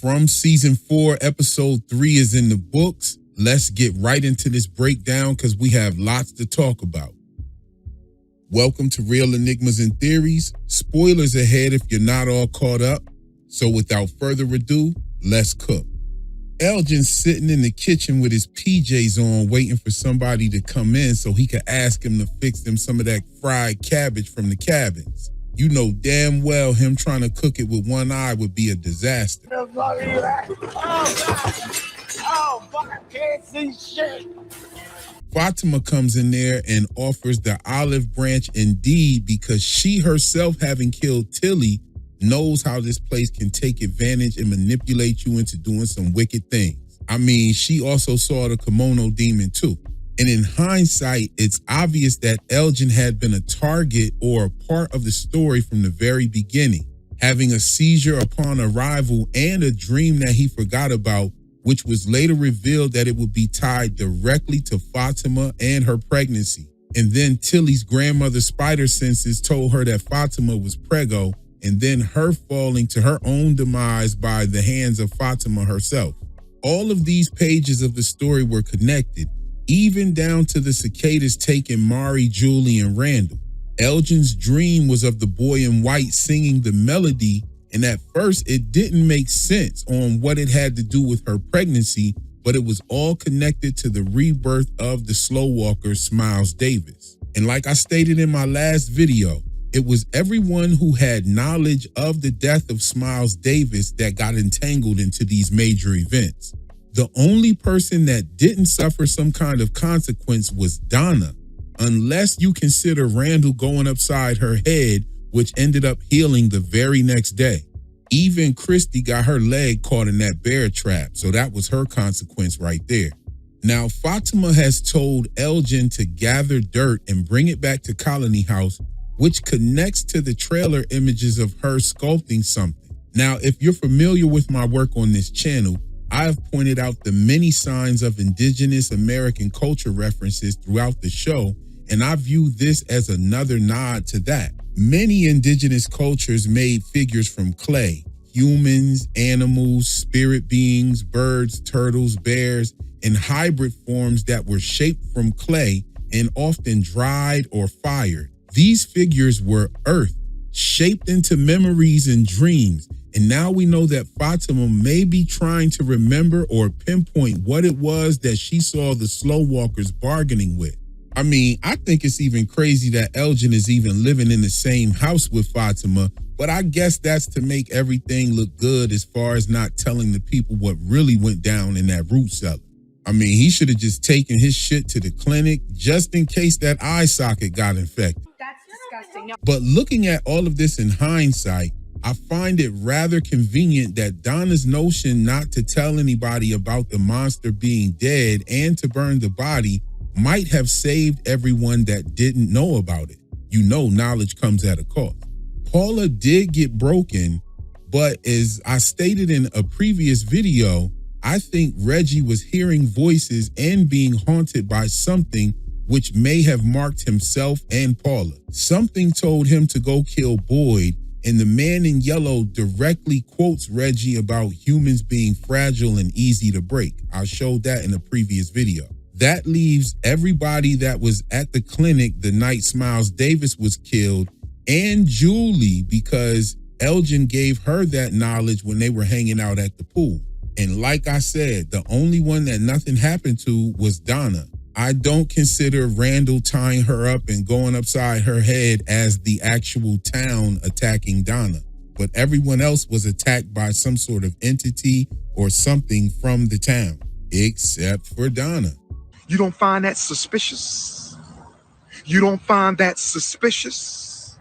from season 4, episode 3 is in the books. Let's get right into this breakdown because we have lots to talk about. Welcome to Real Enigmas and Theories. Spoilers ahead if you're not all caught up. So without further ado, let's cook. Elgin's sitting in the kitchen with his PJs on, waiting for somebody to come in so he could ask him to fix them some of that fried cabbage from the cabins. You know damn well him trying to cook it with one eye would be a disaster. Oh, fuck, I can't see shit. Fatima comes in there and offers the olive branch indeed because she herself, having killed Tilly, knows how this place can take advantage and manipulate you into doing some wicked things. I mean, she also saw the kimono demon too. And in hindsight, it's obvious that Elgin had been a target or a part of the story from the very beginning, having a seizure upon arrival and a dream that he forgot about, which was later revealed that it would be tied directly to Fatima and her pregnancy. And then Tilly's grandmother's spider senses told her that Fatima was preggo, and then her falling to her own demise by the hands of Fatima herself. All of these pages of the story were connected, even down to the cicadas taking Mari, Julie, and Randall. Elgin's dream was of the boy in white singing the melody, and at first it didn't make sense on what it had to do with her pregnancy, but it was all connected to the rebirth of the slow walker, Smiles Davis. And like I stated in my last video, it was everyone who had knowledge of the death of Smiles Davis that got entangled into these major events. The only person that didn't suffer some kind of consequence was Donna, unless you consider Randall going upside her head, which ended up healing the very next day. Even Christy got her leg caught in that bear trap, so that was her consequence right there. Now, Fatima has told Elgin to gather dirt and bring it back to Colony House, which connects to the trailer images of her sculpting something. Now, if you're familiar with my work on this channel, I have pointed out the many signs of indigenous American culture references throughout the show, and I view this as another nod to that. Many indigenous cultures made figures from clay: humans, animals, spirit beings, birds, turtles, bears, and hybrid forms that were shaped from clay and often dried or fired. These figures were earth, shaped into memories and dreams. And now we know that Fatima may be trying to remember or pinpoint what it was that she saw the slow walkers bargaining with. I mean, I think it's even crazy that Elgin is even living in the same house with Fatima, but I guess that's to make everything look good as far as not telling the people what really went down in that root cellar. I mean, he should have just taken his shit to the clinic just in case that eye socket got infected. That's disgusting. But looking at all of this in hindsight, I find it rather convenient that Donna's notion not to tell anybody about the monster being dead and to burn the body might have saved everyone that didn't know about it. You know, knowledge comes at a cost. Paula did get broken, but as I stated in a previous video, I think Reggie was hearing voices and being haunted by something which may have marked himself and Paula. Something told him to go kill Boyd, and the man in yellow directly quotes Reggie about humans being fragile and easy to break. I showed that in a previous video. That leaves everybody that was at the clinic the night Smiles Davis was killed, and Julie, because Elgin gave her that knowledge when they were hanging out at the pool. And like I said, the only one that nothing happened to was Donna. I don't consider Randall tying her up and going upside her head as the actual town attacking Donna, but everyone else was attacked by some sort of entity or something from the town, except for Donna. You don't find that suspicious? You don't find that suspicious?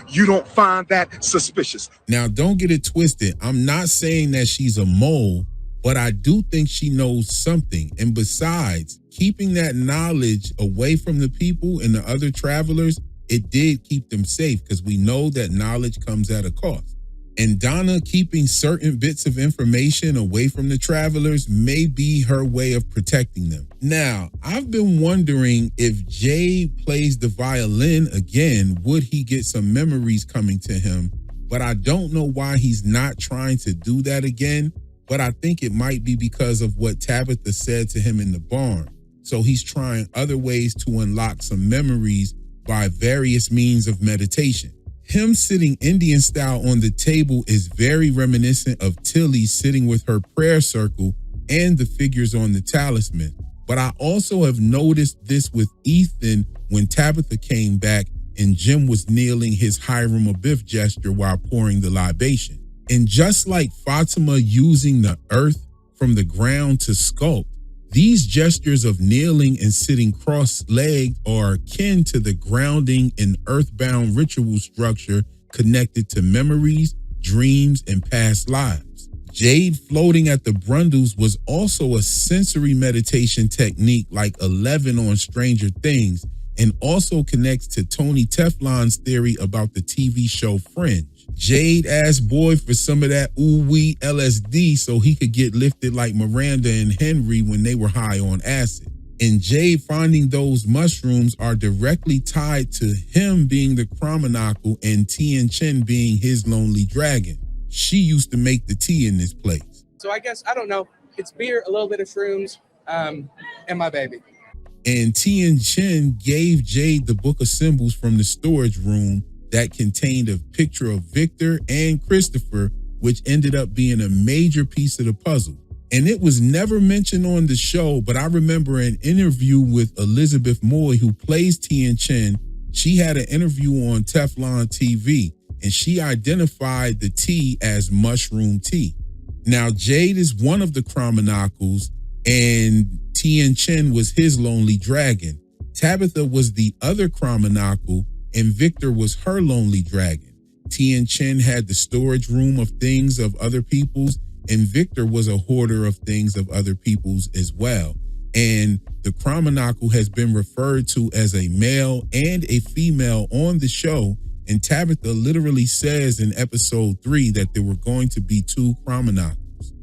You don't find that suspicious? Now, don't get it twisted. I'm not saying that she's a mole, but I do think she knows something. And besides, keeping that knowledge away from the people and the other travelers, it did keep them safe because we know that knowledge comes at a cost. And Donna keeping certain bits of information away from the travelers may be her way of protecting them. Now, I've been wondering if Jay plays the violin again, would he get some memories coming to him? But I don't know why he's not trying to do that again. but I think it might be because of what Tabitha said to him in the barn. So he's trying other ways to unlock some memories by various means of meditation. Him sitting Indian style on the table is very reminiscent of Tilly sitting with her prayer circle and the figures on the talisman. But I also have noticed this with Ethan when Tabitha came back and Jim was kneeling his Hiram Abiff gesture while pouring the libation. And just like Fatima using the earth from the ground to sculpt, these gestures of kneeling and sitting cross-legged are akin to the grounding and earthbound ritual structure connected to memories, dreams, and past lives. Jade floating at the Brundles was also a sensory meditation technique like 11 on Stranger Things, and also connects to Tony Teflon's theory about the TV show Fringe. Jade asked Boyd for some of that ooh-wee LSD so he could get lifted like Miranda and Henry when they were high on acid. And Jade finding those mushrooms are directly tied to him being the Cromanacle and Tien Chen being his lonely dragon. She used to make the tea in this place. So I guess, I don't know, it's beer, a little bit of shrooms, and my baby. And Tien Chen gave Jade the book of symbols from the storage room that contained a picture of Victor and Christopher, which ended up being a major piece of the puzzle. And it was never mentioned on the show, but I remember an interview with Elizabeth Moy, who plays Tien Chen. She had an interview on Teflon TV, and she identified the tea as mushroom tea. Now, Jade is one of the Cromanacles, and Tien Chen was his lonely dragon. Tabitha was the other Cromanacle, and Victor was her lonely dragon. Tien Chen had the storage room of things of other people's, and Victor was a hoarder of things of other people's as well. And the Cromanacle has been referred to as a male and a female on the show, and Tabitha literally says in episode 3 that there were going to be 2 Cromanacles.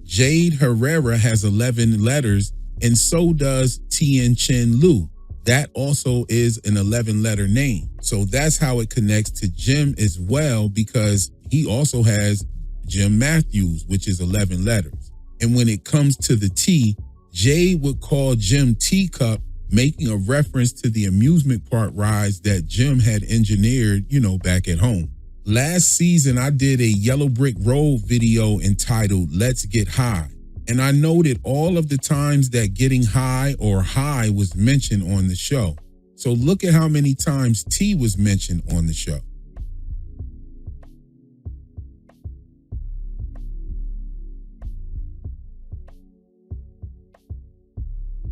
Jade Herrera has 11 letters, and so does Tien Chen Lu. That also is an 11-letter name. So that's how it connects to Jim as well, because he also has Jim Matthews, which is 11 letters. And when it comes to the tea, Jade would call Jim Teacup, making a reference to the amusement park rides that Jim had engineered, back at home. Last season, I did a Yellow Brick Road video entitled Let's Get High. And I noted all of the times that getting high or high was mentioned on the show. So look at how many times tea was mentioned on the show.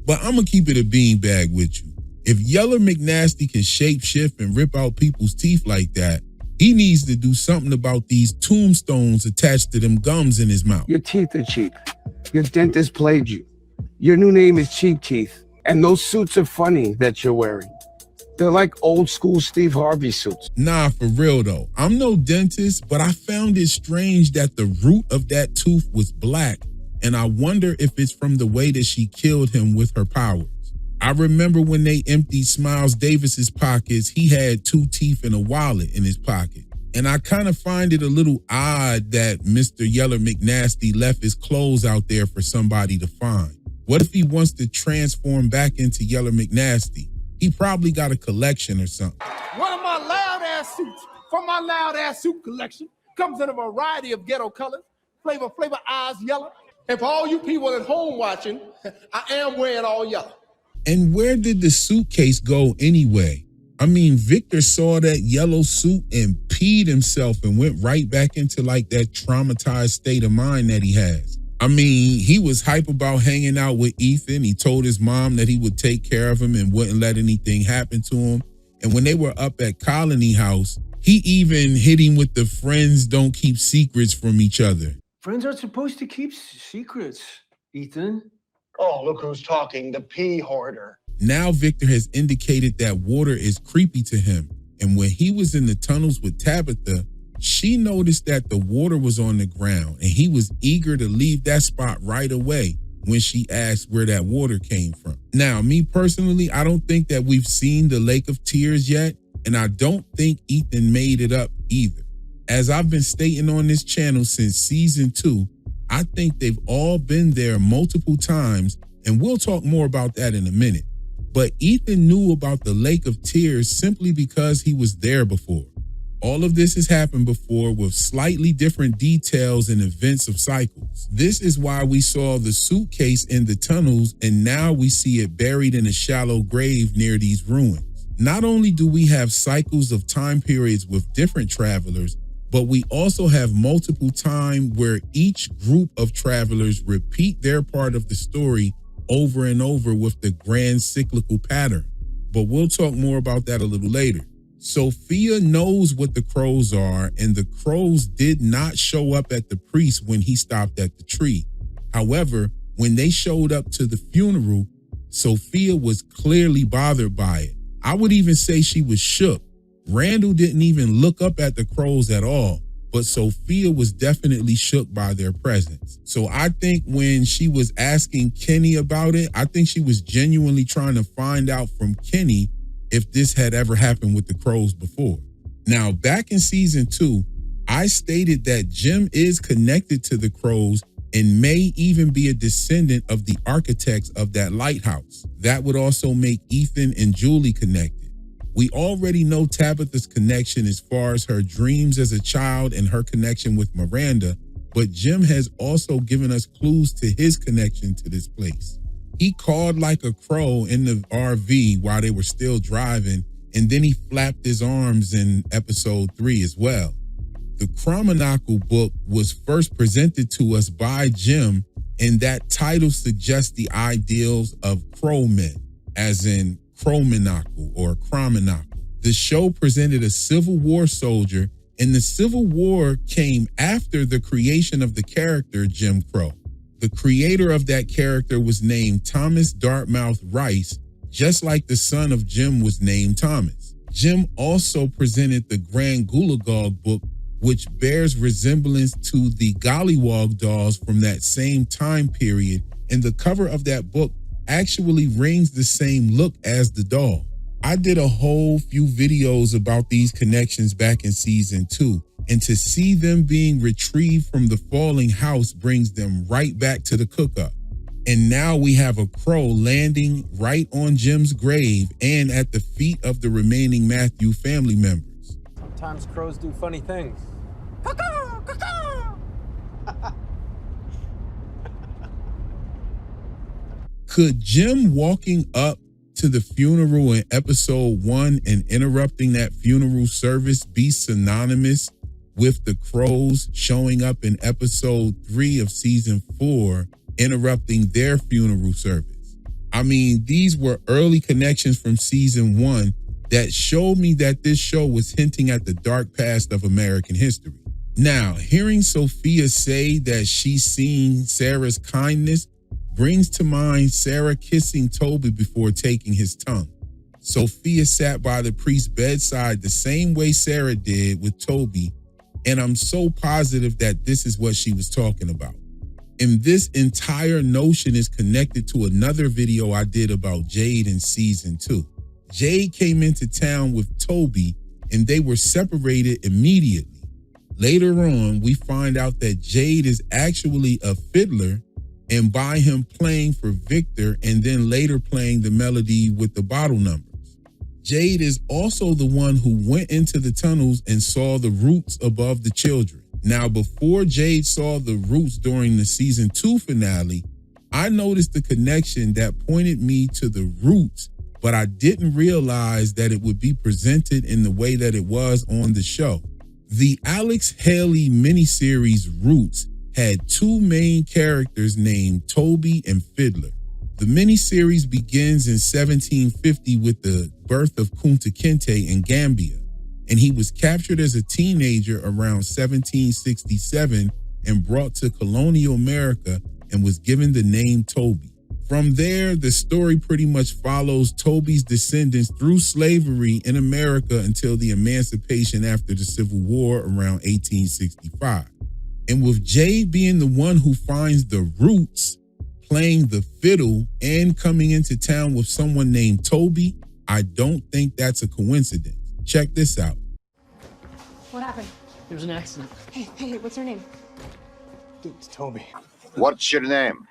But I'm going to keep it a beanbag with you. If Yeller McNasty can shapeshift and rip out people's teeth like that, he needs to do something about these tombstones attached to them gums in his mouth. Your teeth are cheap. Your dentist played you. Your new name is Cheap Teeth. And those suits are funny that you're wearing. They're like old school Steve Harvey suits. Nah, for real though. I'm no dentist, but I found it strange that the root of that tooth was black. And I wonder if it's from the way that she killed him with her powers. I remember when they emptied Smiles Davis's pockets, he had 2 teeth and a wallet in his pocket. And I kind of find it a little odd that Mr. Yeller McNasty left his clothes out there for somebody to find. What if he wants to transform back into Yeller McNasty? He probably got a collection or something. One of my loud ass suits from my loud ass suit collection comes in a variety of ghetto colors. Flavor eyes yellow. And for all you people at home watching, I am wearing all yellow. And where did the suitcase go anyway? I mean, Victor saw that yellow suit and peed himself and went right back into like that traumatized state of mind that he has. I mean, he was hype about hanging out with Ethan. He told his mom that he would take care of him and wouldn't let anything happen to him. And when they were up at Colony House, he even hit him with the friends don't keep secrets from each other. Friends aren't supposed to keep secrets, Ethan. Oh, look who's talking, the pea hoarder. Now Victor has indicated that water is creepy to him. And when he was in the tunnels with Tabitha, she noticed that the water was on the ground and he was eager to leave that spot right away when she asked where that water came from. Now, me personally, I don't think that we've seen the Lake of Tears yet, and I don't think Ethan made it up either. As I've been stating on this channel since season 2, I think they've all been there multiple times, and we'll talk more about that in a minute. But Ethan knew about the Lake of Tears simply because he was there before. All of this has happened before with slightly different details and events of cycles. This is why we saw the suitcase in the tunnels, and now we see it buried in a shallow grave near these ruins. Not only do we have cycles of time periods with different travelers, but we also have multiple time where each group of travelers repeat their part of the story over and over with the grand cyclical pattern. But we'll talk more about that a little later. Sophia knows what the crows are, and the crows did not show up at the priest when he stopped at the tree. However, when they showed up to the funeral, Sophia was clearly bothered by it. I would even say she was shook. Randall didn't even look up at the crows at all, but Sophia was definitely shook by their presence. So I think when she was asking Kenny about it, I think she was genuinely trying to find out from Kenny if this had ever happened with the crows before. Now, back in season 2, I stated that Jim is connected to the crows and may even be a descendant of the architects of that lighthouse. That would also make Ethan and Julie connected. We already know Tabitha's connection as far as her dreams as a child and her connection with Miranda, but Jim has also given us clues to his connection to this place. He cawed like a crow in the RV while they were still driving, and then he flapped his arms in episode 3 as well. The Chromonacle book was first presented to us by Jim, and that title suggests the ideals of crowmen, as in Chromonacle or Chromonacle. The show presented a Civil War soldier, and the Civil War came after the creation of the character Jim Crow. The creator of that character was named Thomas Dartmouth Rice, just like the son of Jim was named Thomas. Jim also presented the Grand Gulagog book, which bears resemblance to the Gollywog dolls from that same time period, and the cover of that book actually rings the same look as the doll. I did a whole few videos about these connections back in season 2, and to see them being retrieved from the falling house brings them right back to the cook-up. And now we have a crow landing right on Jim's grave and at the feet of the remaining Matthew family members. Sometimes crows do funny things. Could Jim walking up to the funeral in episode 1 and interrupting that funeral service be synonymous with the crows showing up in episode 3 of season 4, interrupting their funeral service? I mean, these were early connections from season 1 that showed me that this show was hinting at the dark past of American history. Now, hearing Sophia say that she's seen Sarah's kindness brings to mind Sarah kissing Toby before taking his tongue. Sophia sat by the priest's bedside the same way Sarah did with Toby, and I'm so positive that this is what she was talking about. And this entire notion is connected to another video I did about Jade in season 2. Jade came into town with Toby, and they were separated immediately. Later on, we find out that Jade is actually a fiddler, and by him playing for Victor and then later playing the melody with the bottle numbers. Jade is also the one who went into the tunnels and saw the roots above the children. Now, before Jade saw the roots during the season 2 finale, I noticed the connection that pointed me to the roots, but I didn't realize that it would be presented in the way that it was on the show. The Alex Haley miniseries Roots had 2 main characters named Toby and Fiddler. The miniseries begins in 1750 with the birth of Kunta Kinte in Gambia, and he was captured as a teenager around 1767 and brought to colonial America and was given the name Toby. From there, the story pretty much follows Toby's descendants through slavery in America until the emancipation after the Civil War around 1865. And with Jade being the one who finds the roots, playing the fiddle, and coming into town with someone named Toby, I don't think that's a coincidence. Check this out. What happened? There was an accident. Hey, what's her name? It's Toby. What's your name?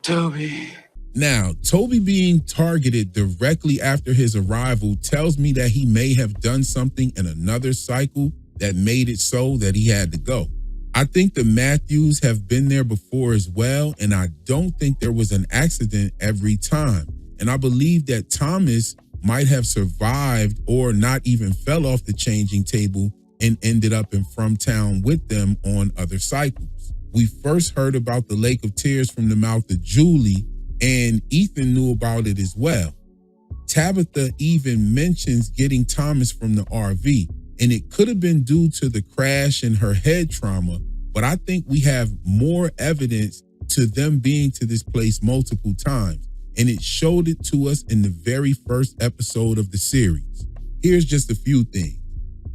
Toby. Now, Toby being targeted directly after his arrival tells me that he may have done something in another cycle that made it so that he had to go. I think the Matthews have been there before as well, and I don't think there was an accident every time. And I believe that Thomas might have survived or not even fell off the changing table and ended up in From Town with them on other cycles. We first heard about the Lake of Tears from the mouth of Julie, and Ethan knew about it as well. Tabitha even mentions getting Thomas from the RV, and it could have been due to the crash and her head trauma, but I think we have more evidence to them being to this place multiple times, and it showed it to us in the very first episode of the series. Here's just a few things.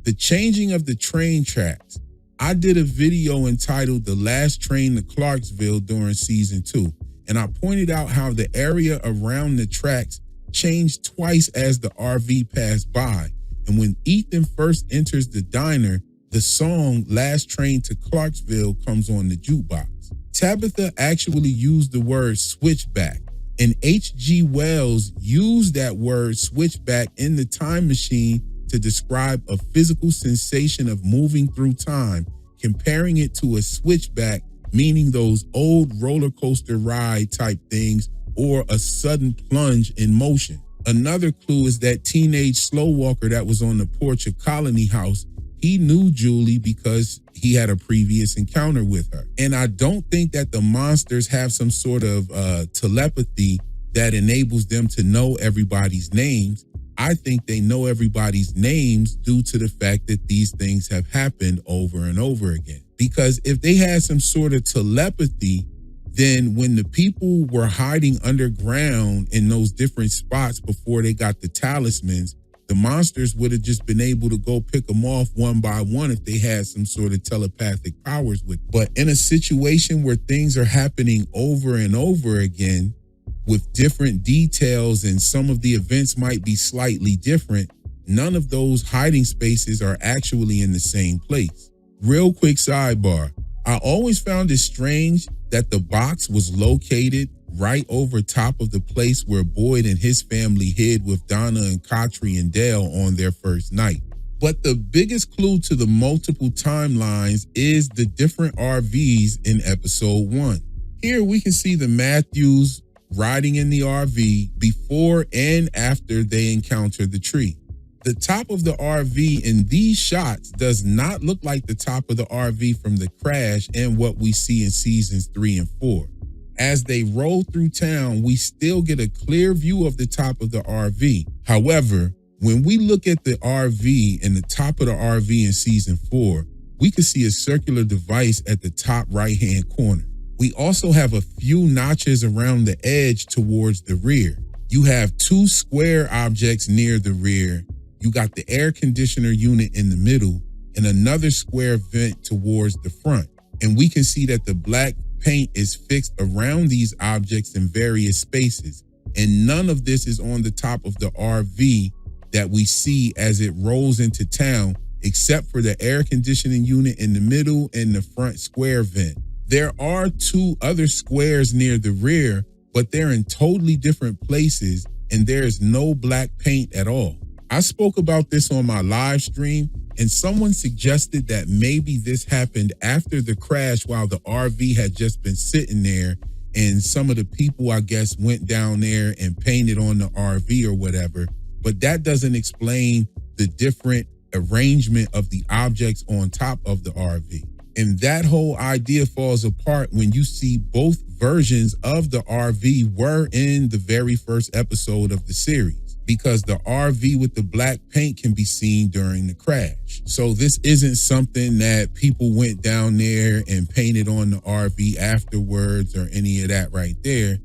The changing of the train tracks. I did a video entitled The Last Train to Clarksville during season 2, and I pointed out how the area around the tracks changed twice as the RV passed by. And when Ethan first enters the diner, the song Last Train to Clarksville comes on the jukebox. Tabitha actually used the word switchback, and H.G. Wells used that word switchback in The Time Machine to describe a physical sensation of moving through time, comparing it to a switchback, meaning those old roller coaster ride type things or a sudden plunge in motion. Another clue is that teenage slow walker that was on the porch of Colony House. He knew Julie because he had a previous encounter with her. And I don't think that the monsters have some sort of telepathy that enables them to know everybody's names. I think they know everybody's names due to the fact that these things have happened over and over again. Because if they had some sort of telepathy, then when the people were hiding underground in those different spots before they got the talismans, the monsters would have just been able to go pick them off one by one if they had some sort of telepathic powers with them. But in a situation where things are happening over and over again with different details and some of the events might be slightly different, none of those hiding spaces are actually in the same place. Real quick sidebar. I always found it strange that the box was located right over top of the place where Boyd and his family hid with Donna and Katri and Dale on their first night. But the biggest clue to the multiple timelines is the different RVs in episode 1. Here we can see the Matthews riding in the RV before and after they encounter the tree. The top of the RV in these shots does not look like the top of the RV from the crash and what we see in seasons 3 and 4. As they roll through town, we still get a clear view of the top of the RV. However, when we look at the RV and the top of the RV in season 4, we can see a circular device at the top right-hand corner. We also have a few notches around the edge towards the rear. You have 2 square objects near the rear. You got the air conditioner unit in the middle and another square vent towards the front. And we can see that the black paint is fixed around these objects in various spaces. And none of this is on the top of the RV that we see as it rolls into town, except for the air conditioning unit in the middle and the front square vent. There are 2 other squares near the rear, but they're in totally different places and there is no black paint at all. I spoke about this on my live stream, and someone suggested that maybe this happened after the crash while the RV had just been sitting there, and some of the people, I guess, went down there and painted on the RV or whatever. But that doesn't explain the different arrangement of the objects on top of the RV. And that whole idea falls apart when you see both versions of the RV were in the very first episode of the series, because the RV with the black paint can be seen during the crash. So this isn't something that people went down there and painted on the RV afterwards or any of that right there.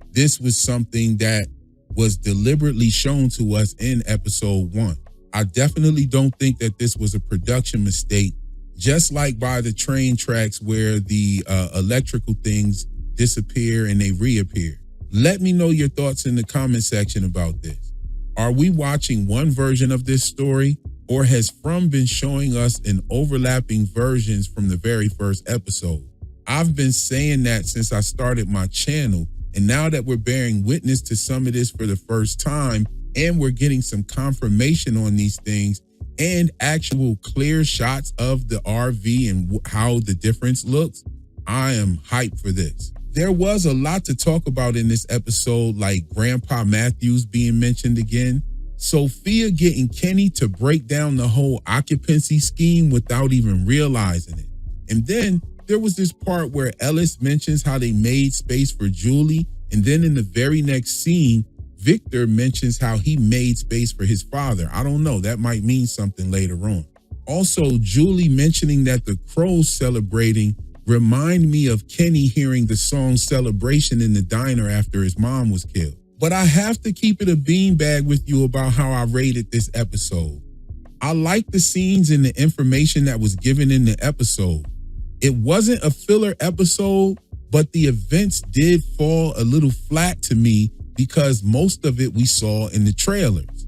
This was something that was deliberately shown to us in episode 1. I definitely don't think that this was a production mistake, just like by the train tracks where the electrical things disappear and they reappear. Let me know your thoughts in the comment section about this. Are we watching one version of this story, Or has From been showing us in overlapping versions from the very first episode? I've been saying that since I started my channel, and now that we're bearing witness to some of this for the first time, and we're getting some confirmation on these things, and actual clear shots of the RV and how the difference looks, I am hyped for this. There was a lot to talk about in this episode, like Grandpa Matthews being mentioned again, Sophia getting Kenny to break down the whole occupancy scheme without even realizing it. And then there was this part where Ellis mentions how they made space for Julie, and then in the very next scene, Victor mentions how he made space for his father. I don't know, that might mean something later on. Also, Julie mentioning that the Crows celebrating remind me of Kenny hearing the song Celebration in the diner after his mom was killed. But I have to keep it a beanbag with you about how I rated this episode. I like the scenes and the information that was given in the episode. It wasn't a filler episode, but the events did fall a little flat to me because most of it we saw in the trailers.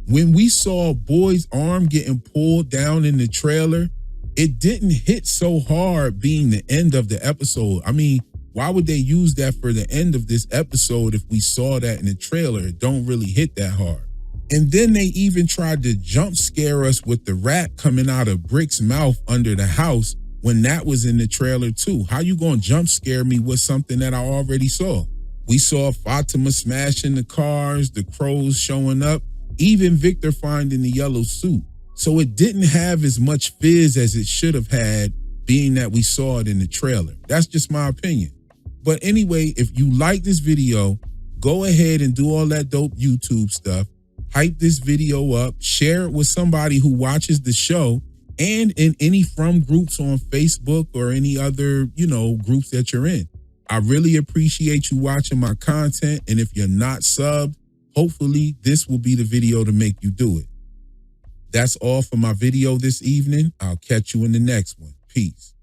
When we saw Boy's arm getting pulled down in the trailer, it didn't hit so hard being the end of the episode. I mean, why would they use that for the end of this episode if we saw that in the trailer? It don't really hit that hard. And then they even tried to jump scare us with the rat coming out of Brick's mouth under the house when that was in the trailer too. How you gonna jump scare me with something that I already saw? We saw Fatima smashing the cars, the Crows showing up, even Victor finding the yellow suit. So it didn't have as much fizz as it should have had, being that we saw it in the trailer. That's just my opinion. But anyway, if you like this video, go ahead and do all that dope YouTube stuff. Hype this video up, share it with somebody who watches the show, and in any From groups on Facebook or any other, groups that you're in. I really appreciate you watching my content. And if you're not subbed, hopefully this will be the video to make you do it. That's all for my video this evening. I'll catch you in the next one. Peace.